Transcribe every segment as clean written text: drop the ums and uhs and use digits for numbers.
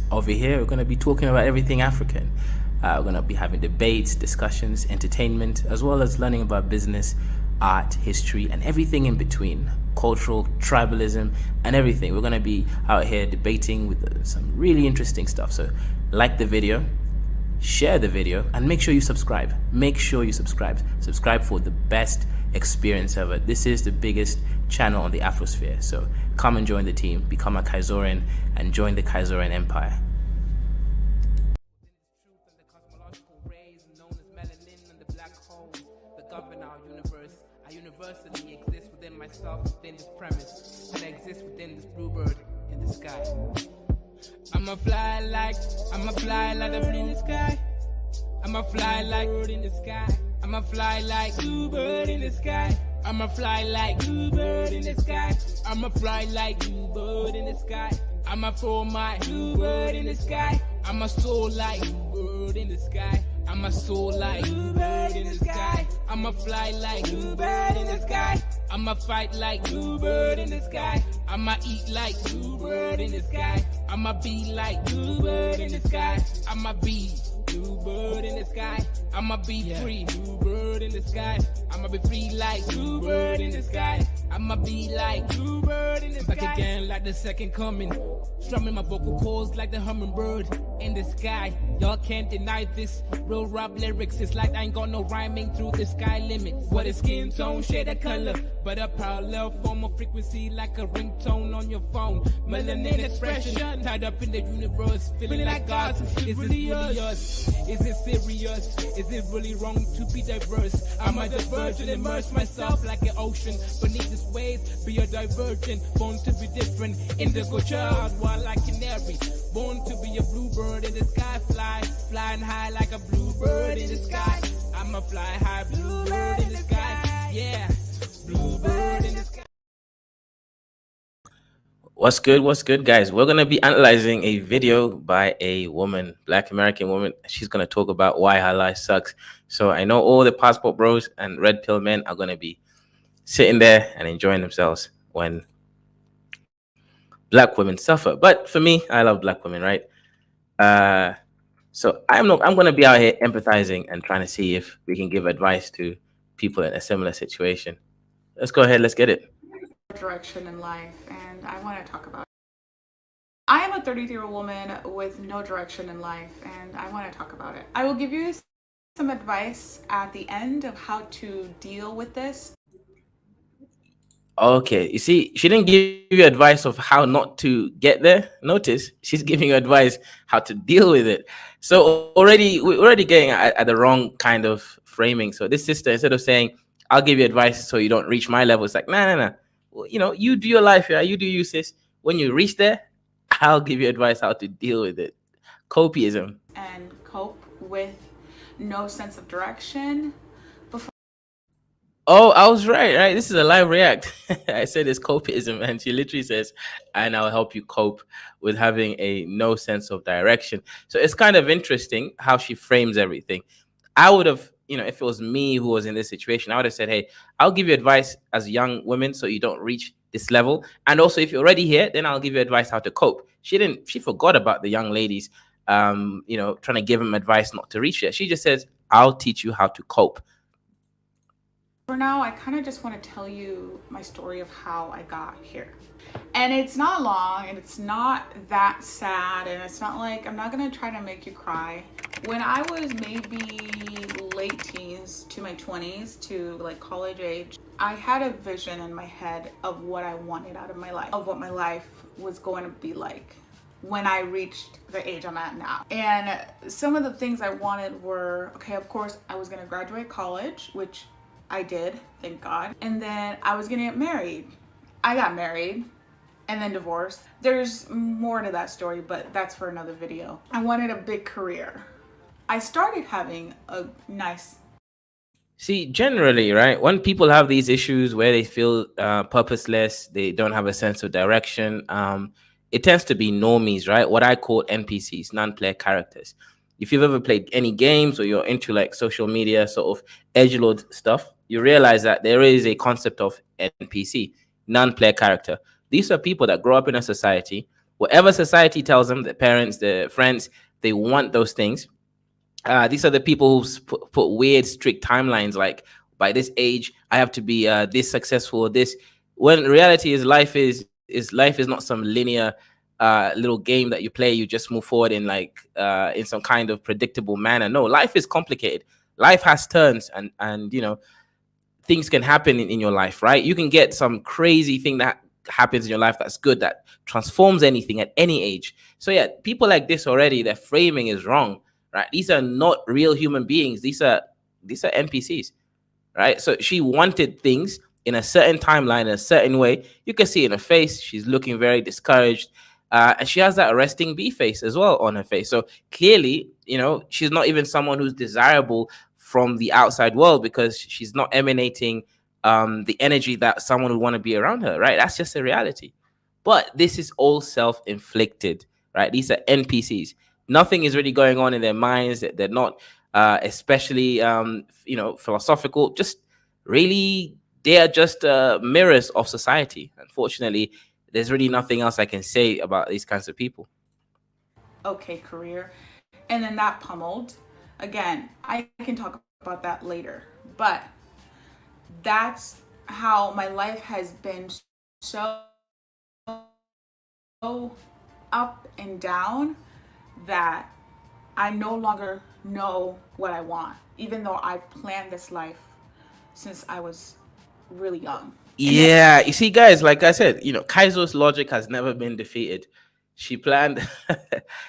Over here, we're going to be talking about everything African. We're going to be having debates, discussions, entertainment, as well as learning about business, art, history, and everything in between. Cultural, tribalism, and everything. We're going to be out here debating with some really interesting stuff. So, like the video, share the video, and make sure you subscribe. Make sure you subscribe. Subscribe for the best experience ever. This is the biggest channel on the Afrosphere. So come and join the team, become a Kaizorian, and join the Kaizorian Empire. Universally exist within myself, within this premise, and I exist within this bluebird in the sky. I'ma fly like the bird in the sky. I'ma fly like bird in the sky. I'ma fly like bluebird in the sky. I'ma fly like bluebird in the sky. I'ma fly like bluebird in the sky. I'ma throw my bluebird in the sky. I'ma soar like bluebird in the sky. I'ma soar like bluebird in the sky. I'ma fly like bluebird in the sky. I'ma fight like bluebird in the sky. I'ma eat like bluebird in the sky. I'ma be like bluebird in the sky. I'ma be bluebird in the sky. I'ma be free, bluebird in the sky. I'ma be free like bluebird in the sky. I'ma be like bluebird in the sky. Back again like the second coming. Strumming my vocal cords like the hummingbird in the sky. Y'all can't deny this. Real rap lyrics, it's like I ain't got no rhyming through the sky limit. What a skin tone, shade of color, but a parallel form of frequency like a ringtone on your phone. Melanin expression, tied up in the universe, feeling like God's. Is this really us? Is it serious? Is it really wrong to be diverse? I'm a divergent, immerse myself like an ocean beneath this waves. Be a divergent, born to be different. Indigo child, wild like canary, born to be a bluebird in the sky, flying high like a bluebird in the sky. I'ma fly high, bluebird in the sky. Yeah, bluebird in the sky. What's good, guys? We're gonna be analyzing a video by a woman, Black American woman. She's gonna talk about why her life sucks. So I know all the passport bros and red pill men are gonna be sitting there and enjoying themselves when Black women suffer. But for me, I love Black women, right? So I'm gonna be out here empathizing and trying to see if we can give advice to people in a similar situation. Let's go ahead, let's get it. Direction in life, and I want to talk about it. I am a 33-year-old woman with no direction in life, and I want to talk about it. I will give you some advice at the end of how to deal with this. Okay, you see, she didn't give you advice of how not to get there. Notice she's giving you advice how to deal with it. So we're already getting at the wrong kind of framing. So this sister, instead of saying, "I'll give you advice so you don't reach my level," it's like, nah. Well, you do your life, yeah. You do you, sis. When you reach there, I'll give you advice how to deal with it. Copiism. And cope with no sense of direction. Oh, I was right. This is a live react. I said it's copism, and she literally says, "And I'll help you cope with having a no sense of direction." So it's kind of interesting how she frames everything. I would have, if it was me who was in this situation, I would have said, "Hey, I'll give you advice as young women so you don't reach this level. And also, if you're already here, then I'll give you advice how to cope." She forgot about the young ladies, trying to give them advice not to reach it. She just says, "I'll teach you how to cope." For now, I kind of just want to tell you my story of how I got here. And it's not long, and it's not that sad, and it's not like, I'm not going to try to make you cry. When I was maybe late teens to my 20s to like college age, I had a vision in my head of what I wanted out of my life, of what my life was going to be like when I reached the age I'm at now. And some of the things I wanted were, okay, of course, I was going to graduate college, which I did, thank God. And then I was gonna get married. I got married and then divorced. There's more to that story, but that's for another video. I wanted a big career. I started having a nice... See, generally, right, when people have these issues where they feel purposeless, they don't have a sense of direction, it tends to be normies, right? What I call NPCs, non-player characters. If you've ever played any games or you're into like social media sort of edgelord stuff, you realize that there is a concept of NPC, non-player character. These are people that grow up in a society Whatever society tells them, the parents, the friends, they want those things. These are the people who put weird, strict timelines, like by this age, I have to be this successful, this. When reality is life is not some linear little game that you play. You just move forward in like in some kind of predictable manner. No, life is complicated. Life has turns, and things can happen in your life, right? You can get some crazy thing that happens in your life that's good, that transforms anything at any age. So yeah, people like this already, their framing is wrong, right? These are not real human beings. These are NPCs, right? So she wanted things in a certain timeline, in a certain way. You can see in her face, she's looking very discouraged. And she has that resting bee face as well on her face. So clearly, she's not even someone who's desirable from the outside world, because she's not emanating the energy that someone would want to be around her, right? That's just a reality. But this is all self-inflicted, right? These are NPCs. Nothing is really going on in their minds. They're not especially philosophical. Just really, they are just mirrors of society. Unfortunately, there's really nothing else I can say about these kinds of people. Okay, career. And then that pummeled. Again, I can talk about that later. But that's how my life has been so up and down that I no longer know what I want, even though I've planned this life since I was really young. And then, Yeah, you see, guys, like I said, Kaizo's logic has never been defeated. She planned,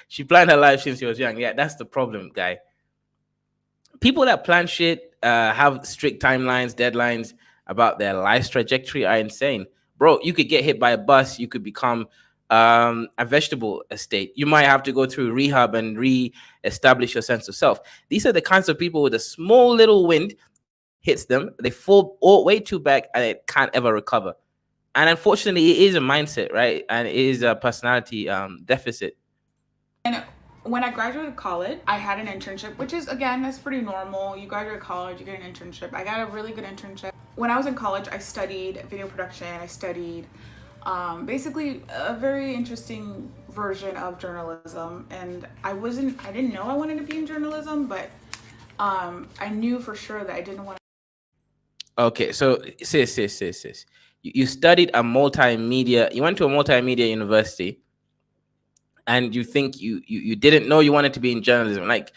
she planned her life since she was young. Yeah, that's the problem, guy. People that plan shit, have strict timelines, deadlines about their life's trajectory are insane, bro. You could get hit by a bus. You could become a vegetable estate. You might have to go through rehab and re-establish your sense of self. These are the kinds of people with a small little wind hits them, they fall way too back, and it can't ever recover. And unfortunately, it is a mindset, right? And it is a personality deficit. and when I graduated college, I had an internship, which is, again, that's pretty normal. You graduate college, you get an internship. I got a really good internship. When I was in college, I studied video production. I studied basically a very interesting version of journalism. And I didn't know I wanted to be in journalism, but I knew for sure that I didn't want. Okay, so sis. You studied a multimedia. You went to a multimedia university, and you think you didn't know you wanted to be in journalism. Like,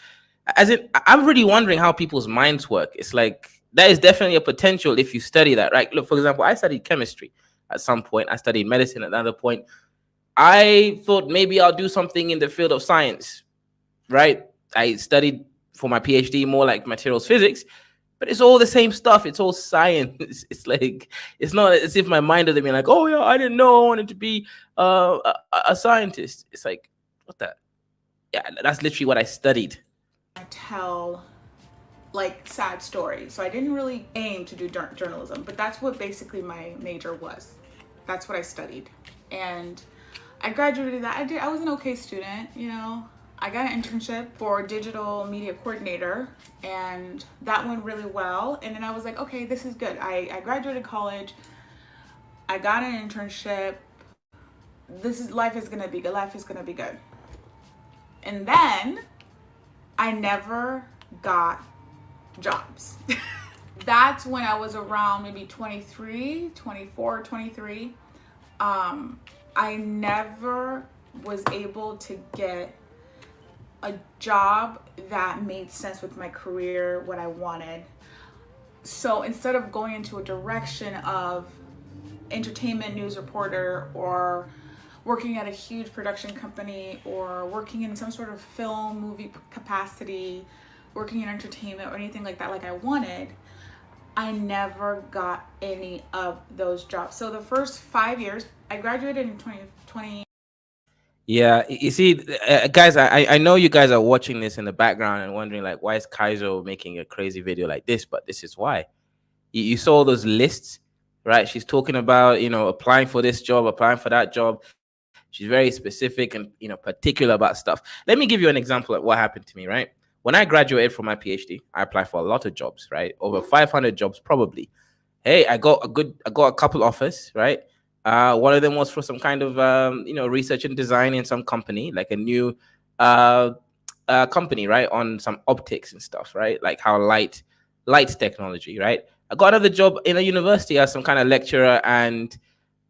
as in, I'm really wondering how people's minds work. It's like that is definitely a potential if you study that, right? Look, for example, I studied chemistry at some point. I studied medicine at another point. I thought maybe I'll do something in the field of science, right? I studied for my PhD more like materials physics, but it's all the same stuff. It's all science. It's like, it's not as if my mind doesn't mean like, oh yeah, I didn't know I wanted to be a scientist. It's like, what the? Yeah, that's literally what I studied. Tell like sad stories. So I didn't really aim to do journalism, but that's what basically my major was. That's what I studied. And I graduated that. I was an okay student, I got an internship for digital media coordinator, and that went really well. And then I was like, okay, this is good. I graduated college. I got an internship. Life is gonna be good. Life is gonna be good. And then I never got jobs. That's when I was around maybe 23, 24, 23. I never was able to get a job that made sense with my career, what I wanted. So instead of going into a direction of entertainment news reporter, or working at a huge production company, or working in some sort of film movie capacity, working in entertainment or anything like that like I wanted, I never got any of those jobs. So the first 5 years, I graduated in 2020. Yeah, you see, guys, I know you guys are watching this in the background and wondering like, why is Kaizo making a crazy video like this? But this is why. You saw those lists, right? She's talking about, applying for this job, applying for that job. She's very specific and, particular about stuff. Let me give you an example of what happened to me, right? When I graduated from my PhD, I applied for a lot of jobs, right? Over 500 jobs, probably. Hey, I got a couple offers, right? One of them was for some kind of research and design in some company, like a new uh, company, right, on some optics and stuff, right, like how light technology, right. I got another job in a university as some kind of lecturer and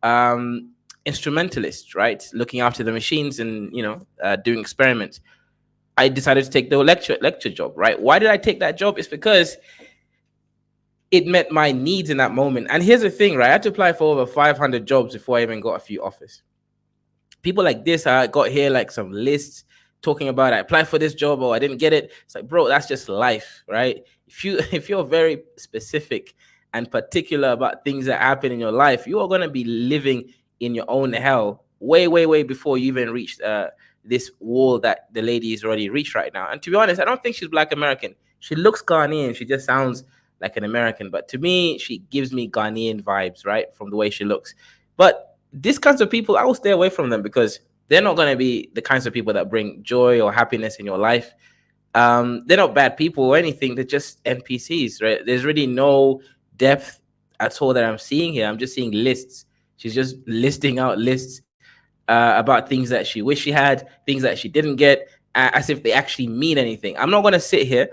um, instrumentalist, right, looking after the machines and doing experiments. I decided to take the lecture job, right. Why did I take that job? It's because it met my needs in that moment. And here's the thing, right? I had to apply for over 500 jobs before I even got a few offers. People like this, I got here like some lists talking about I applied for this job or I didn't get it. It's like, bro, that's just life, right? If you're very specific and particular about things that happen in your life, you are gonna be living in your own hell way, way, way before you even reach this wall that the lady is already reached right now. And to be honest, I don't think she's Black American. She looks Ghanaian. She just sounds like an American, but to me, she gives me Ghanaian vibes, right, from the way she looks. But these kinds of people, I will stay away from them because they're not going to be the kinds of people that bring joy or happiness in your life. They're not bad people or anything. They're just NPCs, right? There's really no depth at all that I'm seeing here. I'm just seeing lists. She's just listing out lists about things that she wished she had, things that she didn't get, as if they actually mean anything. I'm not going to sit here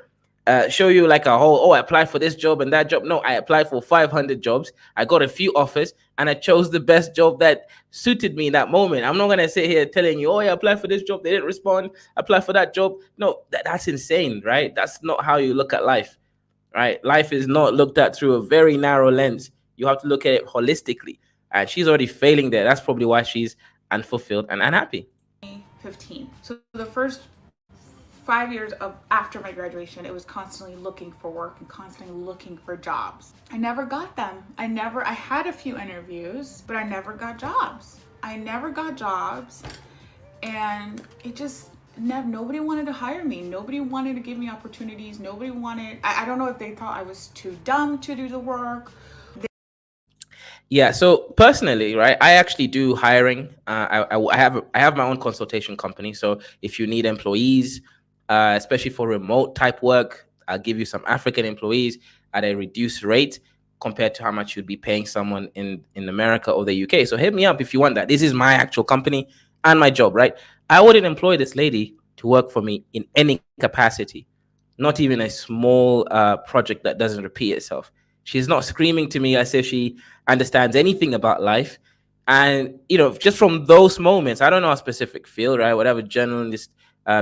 show you like a whole, oh, I applied for this job and that job. No, I applied for 500 jobs. I got a few offers and I chose the best job that suited me in that moment. I'm not going to sit here telling you, oh, yeah, I applied for this job. They didn't respond. Apply for that job. No, that's insane, right? That's not how you look at life, right? Life is not looked at through a very narrow lens. You have to look at it holistically. And she's already failing there. That's probably why she's unfulfilled and unhappy. 15. So the first 5 years of after my graduation, it was constantly looking for work and constantly looking for jobs. I never got them. I had a few interviews, but I never got jobs. And it just nobody wanted to hire me. Nobody wanted to give me opportunities. Nobody wanted, I don't know if they thought I was too dumb to do the work. Yeah, so personally, right, I actually do hiring. I have my own consultation company. So if you need employees, especially for remote type work, I'll give you some African employees at a reduced rate compared to how much you'd be paying someone in America or the UK. So hit me up if you want that. This is my actual company and my job, right? I wouldn't employ this lady to work for me in any capacity, not even a small project that doesn't repeat itself. She's not screaming to me as if she understands anything about life. And, just from those moments, I don't know a specific field, right? Whatever journalist,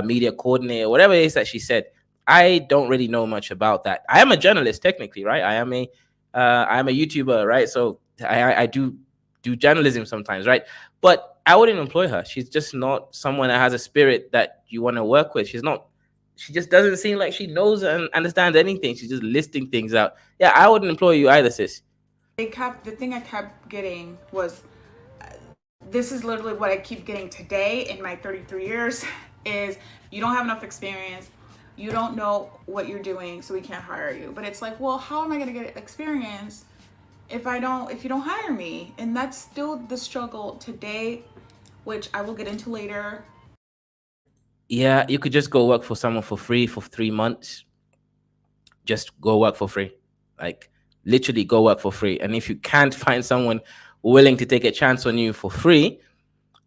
media coordinator, whatever it is that she said, I don't really know much about that. I am a journalist, technically, right? I am a YouTuber, right? So I do journalism sometimes, right? But I wouldn't employ her. She's just not someone that has a spirit that you want to work with. She just doesn't seem like she knows and understands anything. She's just listing things out. Yeah, I wouldn't employ you either, sis. The thing I kept getting was, this is literally what I keep getting today in my 33 years, is you don't have enough experience. You don't know what you're doing, so we can't hire you. But it's like, well, how am I going to get experience if you don't hire me? And that's still the struggle today, which I will get into later. Yeah, you could just go work for someone for free for 3 months. Just go work for free. Like, literally go work for free. And if you can't find someone willing to take a chance on you for free,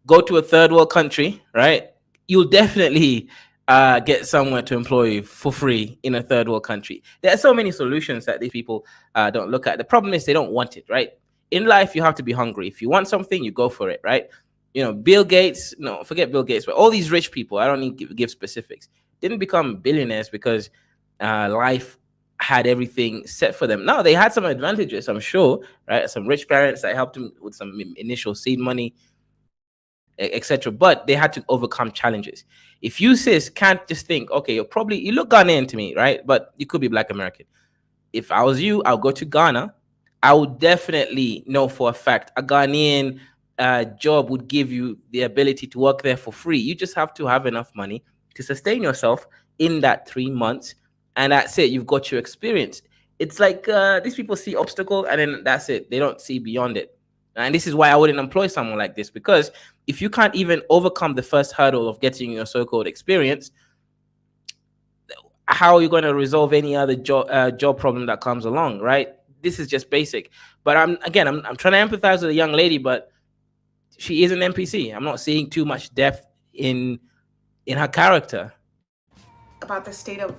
go to a third world country, right? You'll definitely get someone to employ you for free in a third world country. There are so many solutions that these people don't look at. The problem is they don't want it, right? In life, you have to be hungry. If you want something, you go for it, right? Bill Gates, no, forget Bill Gates, but all these rich people, I don't need to give specifics, didn't become billionaires because life had everything set for them. No, they had some advantages, I'm sure, right? Some rich parents that helped them with some initial seed money, etc. But they had to overcome challenges. If you, sis, can't just think, okay, you look Ghanaian to me, right? But you could be Black American. If I was you, I'll go to Ghana. I would definitely know for a fact a Ghanaian job would give you the ability to work there for free. You just have to have enough money to sustain yourself in that 3 months, and that's it. You've got your experience. It's like these people see obstacle and then that's it. They don't see beyond it. And this is why I wouldn't employ someone like this, because if you can't even overcome the first hurdle of getting your so-called experience, how are you going to resolve any other job problem that comes along, right? This is just basic. But I'm trying to empathize with a young lady, but she is an NPC. I'm not seeing too much depth in her character. About the state of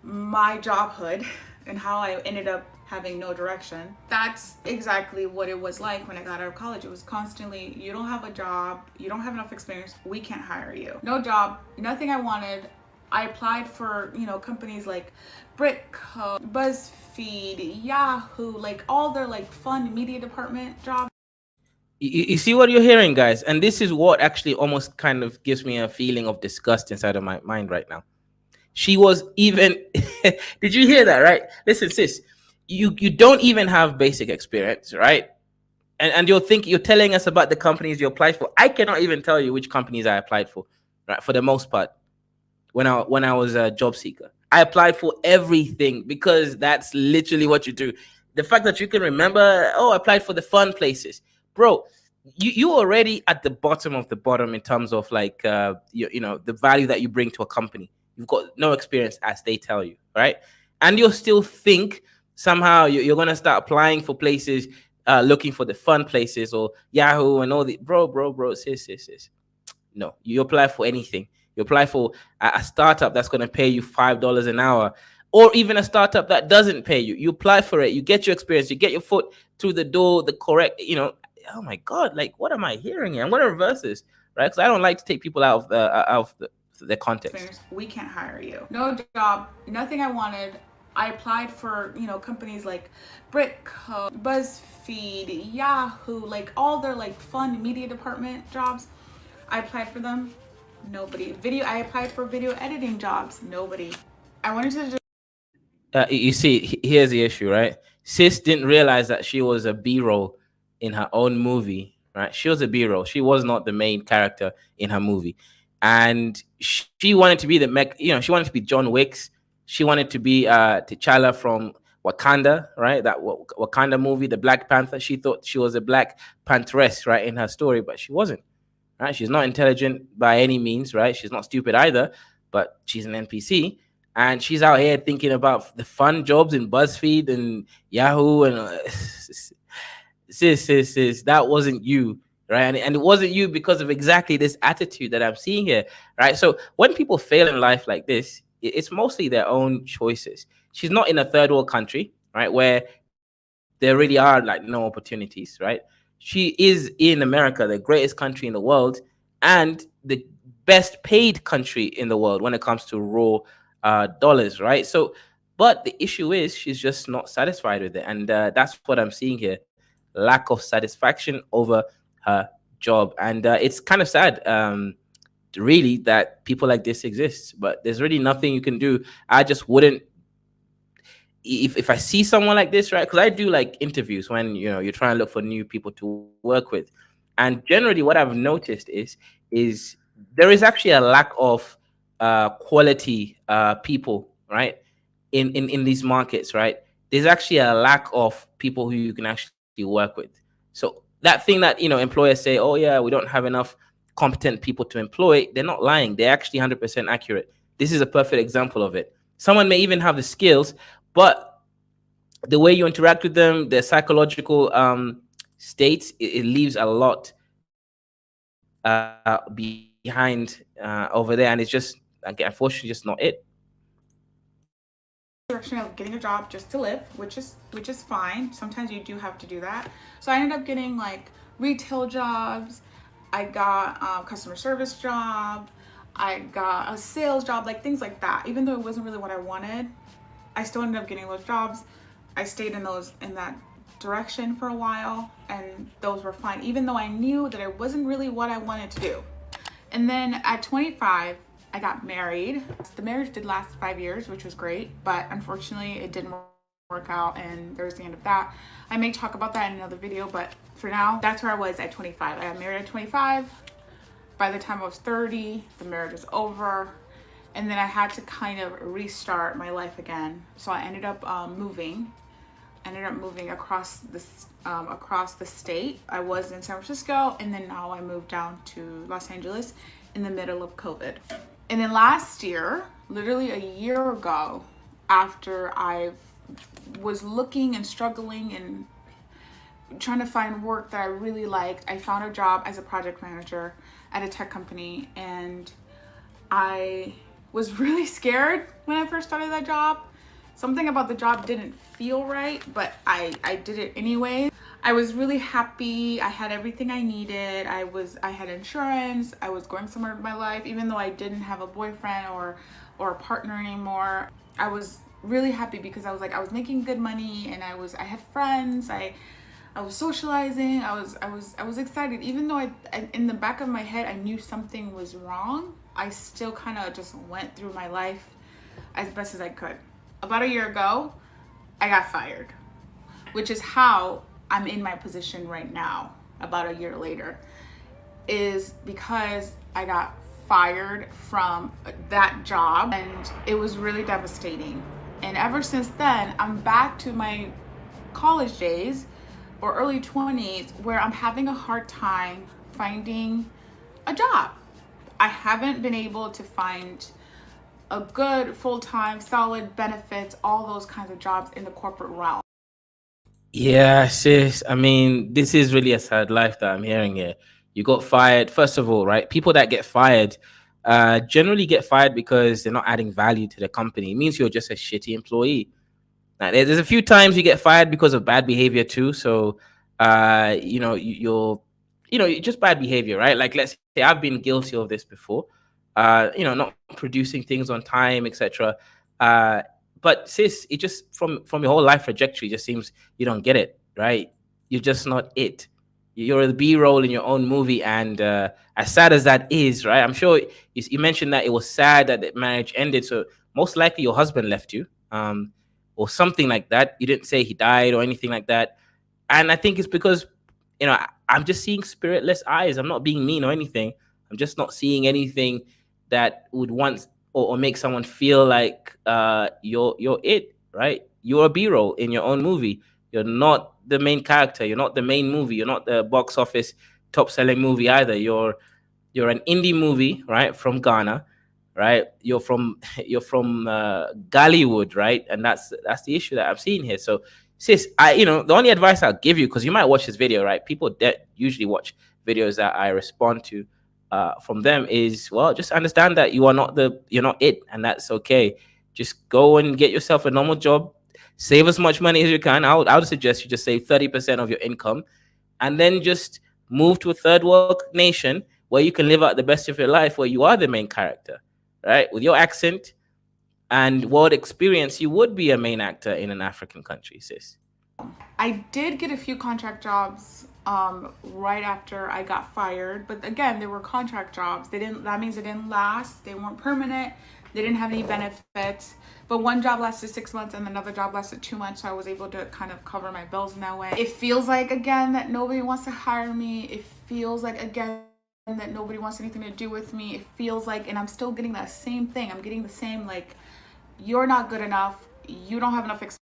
my jobhood and how I ended up having no direction. That's exactly what it was like when I got out of college. It was constantly, you don't have a job, you don't have enough experience, we can't hire you. No job, nothing I wanted. I applied for, companies like Britco, BuzzFeed, Yahoo, like all their like fun media department jobs. You see what you're hearing, guys? And this is what actually almost kind of gives me a feeling of disgust inside of my mind right now. She was even did you hear that, right? Listen, sis, you don't even have basic experience, right? And you're telling us about the companies you applied for. I cannot even tell you which companies I applied for, right? For the most part, when I was a job seeker, I applied for everything because that's literally what you do. The fact that you can remember, oh, I applied for the fun places, bro. You already at the bottom of the bottom in terms of like the value that you bring to a company. You've got no experience, as they tell you, right? And you'll still think somehow you're gonna start applying for places, looking for the fun places or Yahoo and all the bro, sis. No, you apply for anything. You apply for a startup that's gonna pay you $5 an hour, or even a startup that doesn't pay you. You apply for it, you get your experience, you get your foot through the door, the correct, oh my God, like what am I hearing here? I'm gonna reverse this, right? Because I don't like to take people out of the context. We can't hire you. No job, nothing I wanted. I applied for, companies like Britco, BuzzFeed, Yahoo, like all their like fun media department jobs. I applied for them. Nobody. I applied for video editing jobs. Nobody. I wanted to just. You see, here's the issue, right? Sis didn't realize that she was a B-roll in her own movie, right? She was a B-roll. She was not the main character in her movie. And she wanted to be she wanted to be John Wicks. She wanted to be T'Challa from Wakanda, right? That Wakanda movie, the Black Panther. She thought she was a Black Pantheress, right, in her story, but she wasn't, right? She's not intelligent by any means, right? She's not stupid either, but she's an NPC. And she's out here thinking about the fun jobs in BuzzFeed and Yahoo and sis, that wasn't you, right? And it wasn't you because of exactly this attitude that I'm seeing here, right? So when people fail in life like this, it's mostly their own choices. She's not in a third world country, right, where there really are like no opportunities, right? She is in America, the greatest country in the world, and the best paid country in the world when it comes to raw dollars, right? So, but the issue is she's just not satisfied with it, and that's what I'm seeing here: lack of satisfaction over her job, and it's kind of sad, really, that people like this exist. But there's really nothing you can do. I just wouldn't. If I see someone like this, right? Because I do like interviews when you're trying to look for new people to work with, and generally what I've noticed is there is actually a lack of quality people, right? In these markets, right? There's actually a lack of people who you can actually work with. So that thing that employers say, oh yeah, we don't have enough competent people to employ, they're not lying. They're actually 100% accurate. This is a perfect example of it. Someone may even have the skills, but the way you interact with them, their psychological states, it leaves a lot behind over there, and it's just, again, unfortunately, just not it. Direction of getting a job just to live, which is fine. Sometimes you do have to do that. So I ended up getting like retail jobs. I got a customer service job. I got a sales job, like things like that. Even though it wasn't really what I wanted, I still ended up getting those jobs. I stayed in that direction for a while, and those were fine, even though I knew that it wasn't really what I wanted to do. And then at 25, I got married. The marriage did last 5 years, which was great, but unfortunately it didn't work out, and there's the end of that. I may talk about that in another video, but for now, that's where I was at 25. I got married at 25. By the time I was 30, the marriage was over, and then I had to kind of restart my life again. So I ended up moving across the state. I was in San Francisco, and then now I moved down to Los Angeles in the middle of COVID. And then last year, literally a year ago, after I was looking and struggling and trying to find work that I really liked, I found a job as a project manager at a tech company, and I was really scared when I first started that job. Something about the job didn't feel right, but I did it anyway. I was really happy. I had everything I needed. I had insurance. I was going somewhere in my life, even though I didn't have a boyfriend or a partner anymore. I was really happy because I was making good money, and I had friends. I was socializing. I was excited, even though I in the back of my head I knew something was wrong. I still kind of just went through my life as best as I could. About a year ago, I got fired, which is how I'm in my position right now. About a year later, is because I got fired from that job, and it was really devastating. And ever since then, I'm back to my college days or early 20s where I'm having a hard time finding a job. I haven't been able to find a good full-time, solid benefits, all those kinds of jobs in the corporate realm. Yeah, sis. I mean, this is really a sad life that I'm hearing here. You got fired. First of all, right? People that get fired generally get fired because they're not adding value to the company. It means you're just a shitty employee. Now, there's a few times you get fired because of bad behavior too. So, you're just bad behavior, right? Like, let's say I've been guilty of this before. Not producing things on time, etc. But sis, it just from your whole life trajectory, just seems you don't get it, right? You're just not it. You're the B-roll in your own movie, and as sad as that is, right? I'm sure you mentioned that it was sad that the marriage ended. So most likely your husband left you, or something like that. You didn't say he died or anything like that, and I think it's because I'm just seeing spiritless eyes. I'm not being mean or anything. I'm just not seeing anything that would want or make someone feel like you're it, right? You're a B-roll in your own movie. You're not the main character. You're not the main movie. You're not the box office top selling movie either. You're an indie movie, right, from Ghana, right? You're from Gollywood, right? And that's the issue that I'm seeing here. So, sis, the only advice I'll give you, because you might watch this video, right? People that usually watch videos that I respond to from them, is, well, just understand that you're not it, and that's okay. Just go and get yourself a normal job, save as much money as you can. I would suggest you just save 30% of your income, and then just move to a third world nation where you can live out the best of your life, where you are the main character, right? With your accent and world experience, you would be a main actor in an African country, sis. I did get a few contract jobs right after I got fired, but again, they were contract jobs. That means they didn't last. They weren't permanent. They didn't have any benefits. But one job lasted 6 months and another job lasted 2 months, so I was able to kind of cover my bills in that way. It feels like, again, that nobody wants to hire me. It feels like, again, that nobody wants anything to do with me. It feels like, and I'm still getting that same thing. I'm getting the same, like, you're not good enough. You don't have enough experience.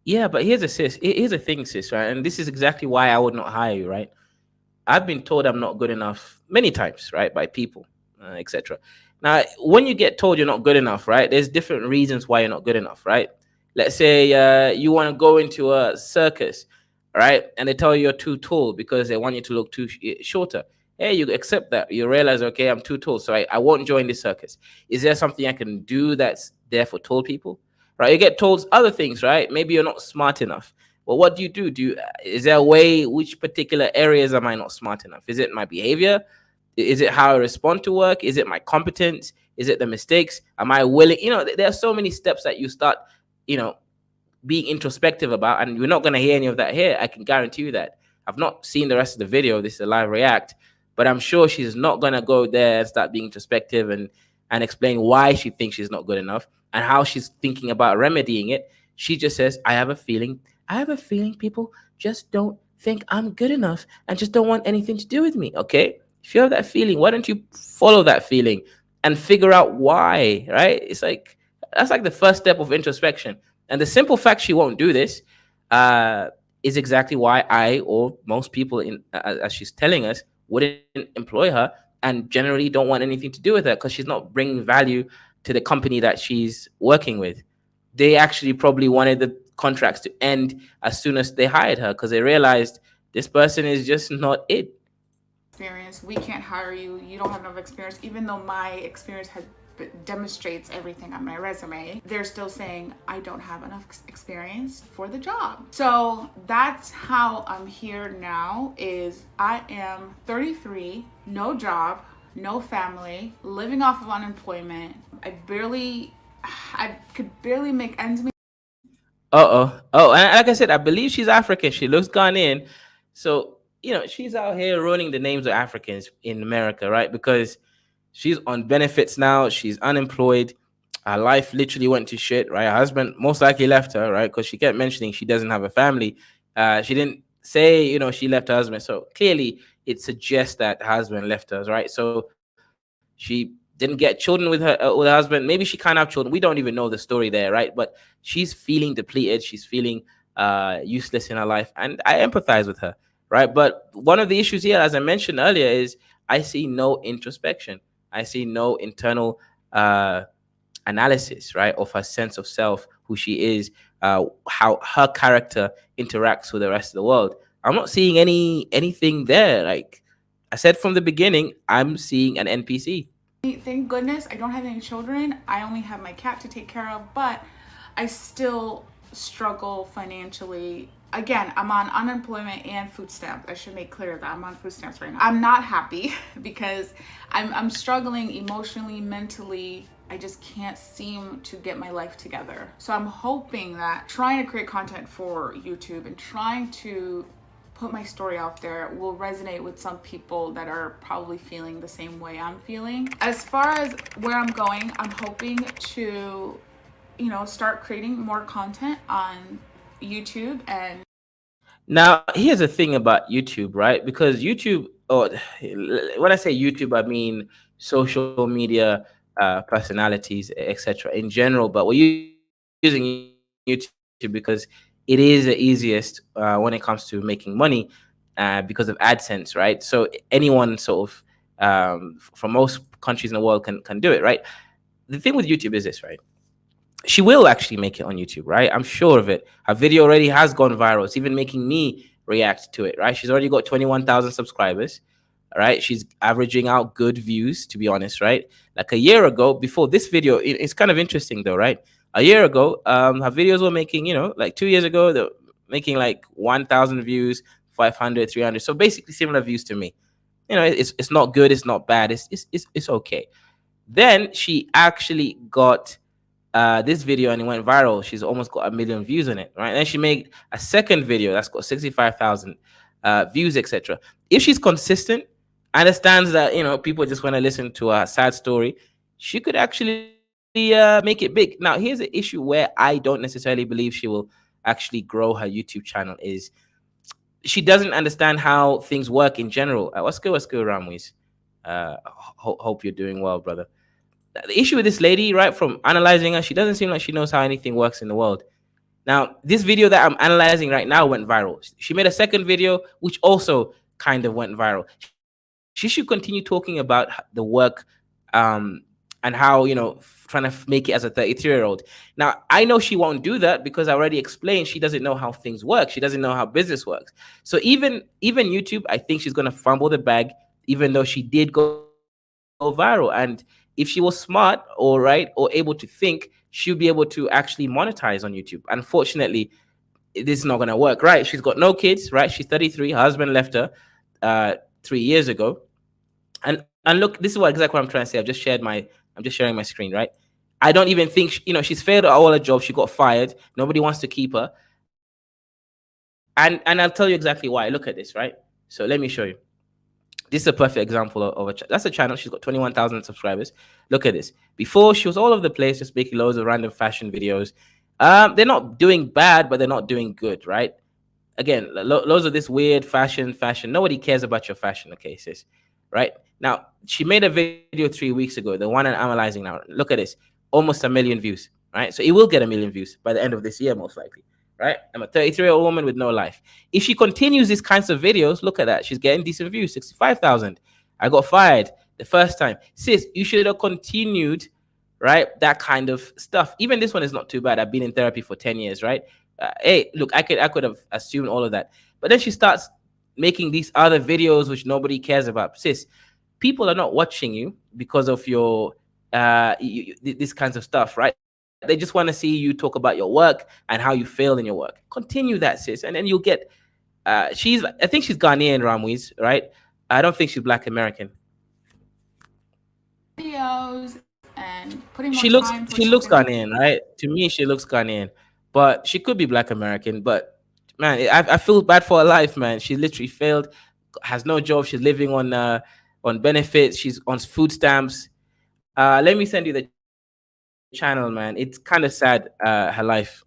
Yeah, but here's a thing, sis, right? And this is exactly why I would not hire you, right? I've been told I'm not good enough many times, right, by people, etc. Now, when you get told you're not good enough, right, there's different reasons why you're not good enough, right? Let's say you want to go into a circus, right, and they tell you you're too tall because they want you to look shorter. Hey, you accept that. You realize, okay, I'm too tall, so I won't join this circus. Is there something I can do that's there for tall people? Right? You get told other things, right? Maybe you're not smart enough. Well, what do you do? Is there a way? Which particular areas am I not smart enough? Is it my behavior? Is it how I respond to work? Is it my competence? Is it the mistakes? Am I willing? There are so many steps that you start, being introspective about, and we're not going to hear any of that here. I can guarantee you that. I've not seen the rest of the video. This is a live react, but I'm sure she's not going to go there and start being introspective and explain why she thinks she's not good enough and how she's thinking about remedying it. She just says, I have a feeling people just don't think I'm good enough and just don't want anything to do with me. Okay. If you have that feeling, why don't you follow that feeling and figure out why, right? That's like the first step of introspection. And the simple fact she won't do this is exactly why I, or most people as she's telling us, wouldn't employ her and generally don't want anything to do with her because she's not bringing value to the company that she's working with. They actually probably wanted the contracts to end as soon as they hired her because they realized this person is just not it. Experience, we can't hire you. You don't have enough experience, even though my experience demonstrates everything on my resume. They're still saying I don't have enough experience for the job. So that's how I'm here now. Is I am 33, no job, no family, living off of unemployment. I could barely make ends meet. Oh, and like I said, I believe she's African. She looks Ghanaian. So, she's out here ruining the names of Africans in America, right? Because she's on benefits now. She's unemployed. Her life literally went to shit, right? Her husband most likely left her, right? Because she kept mentioning she doesn't have a family. She didn't say, she left her husband. So clearly it suggests that her husband left her, right? So she didn't get children with her husband. Maybe she can't have children. We don't even know the story there, right? But she's feeling depleted. She's feeling useless in her life. And I empathize with her, right? But one of the issues here, as I mentioned earlier, is I see no introspection. I see no internal analysis, right, of her sense of self, who she is, how her character interacts with the rest of the world. I'm not seeing anything there. Like I said from the beginning, I'm seeing an NPC. Thank goodness I don't have any children. I only have my cat to take care of, but I still struggle financially. Again, I'm on unemployment and food stamps. I should make clear that I'm on food stamps right now. I'm not happy because I'm struggling emotionally, mentally. I just can't seem to get my life together. So I'm hoping that trying to create content for YouTube and trying to put my story out there will resonate with some people that are probably feeling the same way I'm feeling. As far as where I'm going, I'm hoping to, start creating more content on YouTube. And now here's the thing about YouTube, right? Because YouTube, or when I say YouTube, I mean social media personalities, etc. in general. But we're using YouTube because it is the easiest when it comes to making money because of AdSense, right? So anyone sort of from most countries in the world can do it, right? The thing with YouTube is this, right? She will actually make it on YouTube, right? I'm sure of it. Her video already has gone viral. It's even making me react to it, right? She's already got 21,000 subscribers, right? She's averaging out good views, to be honest, right? Like a year ago, before this video, it's kind of interesting though, right? A year ago, her videos were making, like 2 years ago, they're making like 1,000 views, 500, 300. So basically similar views to me. It's not good, it's not bad, it's okay. Then she actually got this video and it went viral. She's almost got 1 million views on it, right? And she made a second video that's got 65,000 views, etc. If she's consistent, understands that people just want to listen to a sad story, she could actually make it big. Now, here's the issue where I don't necessarily believe she will actually grow her YouTube channel is she doesn't understand how things work in general. What's good, Ramwis? Hope you're doing well, brother. The issue with this lady, right, from analyzing her, she doesn't seem like she knows how anything works in the world. Now, this video that I'm analyzing right now went viral. She made a second video, which also kind of went viral. She should continue talking about the work and how, trying to make it as a 33-year-old. Now, I know she won't do that because I already explained she doesn't know how things work. She doesn't know how business works. So even YouTube, I think she's going to fumble the bag, even though she did go viral. And if she was smart or able to think, she'll be able to actually monetize on YouTube. Unfortunately, this is not going to work, right? She's got no kids, right? She's 33. Her husband left her 3 years ago. And look, this is exactly what I'm trying to say. I'm just sharing my screen, right? I don't even think, she's failed at all her jobs. She got fired. Nobody wants to keep her. And I'll tell you exactly why. Look at this, right? So let me show you. This is a perfect example of that's a channel. She's got 21,000 subscribers. Look at this. Before, she was all over the place, just making loads of random fashion videos. They're not doing bad, but they're not doing good, right? Again, loads of this weird fashion. Nobody cares about your fashion, okay, sis, right? Now, she made a video 3 weeks ago, the one I'm analyzing now. Look at this. Almost 1 million views, right? So it will get 1 million views by the end of this year, most likely. Right? I'm a 33-year-old woman with no life. If she continues these kinds of videos, look at that. She's getting decent views, 65,000. I got fired the first time. Sis, you should have continued, right? That kind of stuff. Even this one is not too bad. I've been in therapy for 10 years, right? Hey, look, I could have assumed all of that, but then she starts making these other videos which nobody cares about. Sis, people are not watching you because of your this kinds of stuff, right? They just want to see you talk about your work and how you fail in your work. Continue that, sis, and then you'll get. I think she's Ghanaian, Ramwiz, right? I don't think she's Black American. Videos and putting more She looks time she towards looks something that Ghanaian, right? To me, she looks Ghanaian, but she could be Black American. But man, I feel bad for her life, man. She literally failed, has no job. She's living on benefits. She's on food stamps. Let me send you the channel, man. It's kind of sad. Her life.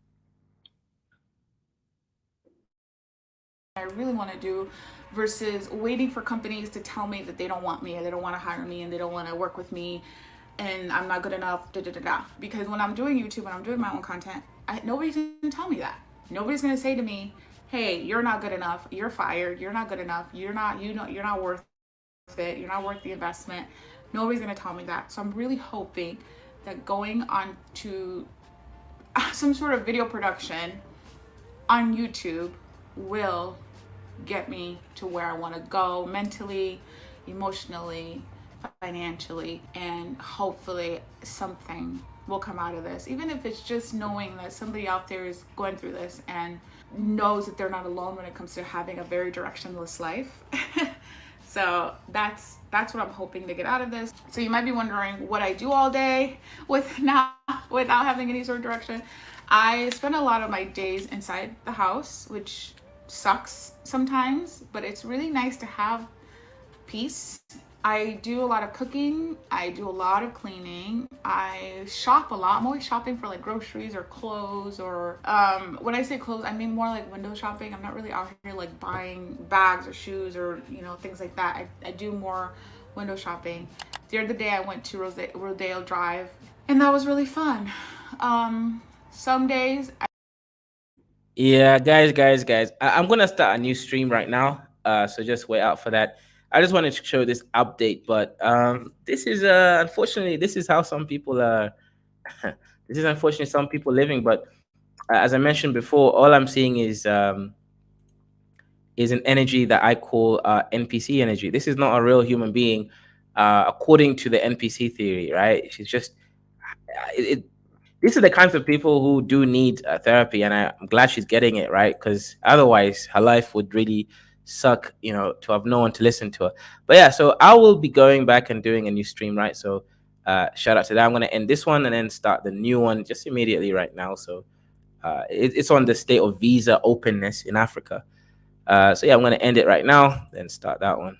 I really want to do versus waiting for companies to tell me that they don't want me and they don't want to hire me and they don't want to work with me and I'm not good enough. Da, da, da, da. Because when I'm doing YouTube and I'm doing my own content, nobody's going to tell me that. Nobody's going to say to me, "Hey, you're not good enough. You're fired. You're not good enough. You're not worth it. You're not worth the investment." Nobody's going to tell me that. So I'm really hoping that going on to some sort of video production on YouTube will get me to where I want to go mentally, emotionally, financially, and hopefully something will come out of this. Even if it's just knowing that somebody out there is going through this and knows that they're not alone when it comes to having a very directionless life. So that's what I'm hoping to get out of this. So you might be wondering what I do all day without having any sort of direction. I spend a lot of my days inside the house, which sucks sometimes, but it's really nice to have peace. I do a lot of cooking. I do a lot of cleaning. I shop a lot. I'm always shopping for like groceries or clothes or when I say clothes, I mean more like window shopping. I'm not really out here like buying bags or shoes or things like that. I do more window shopping. The other day I went to Rodeo Drive and that was really fun. Some days Yeah, guys. I'm gonna start a new stream right now. So just wait out for that. I just wanted to show this update, but this is unfortunately this is how some people this is unfortunately some people living. But as I mentioned before, all I'm seeing is an energy that I call NPC energy. This is not a real human being, according to the NPC theory, right? She's just it, these are the kinds of people who do need therapy, and I'm glad she's getting it, right? Because otherwise, her life would really suck, to have no one to listen to her. But yeah, so I will be going back and doing a new stream, right? So shout out to that. I'm gonna end this one and then start the new one just immediately right now. So it's on the state of visa openness in Africa. So yeah, I'm gonna end it right now, then start that one.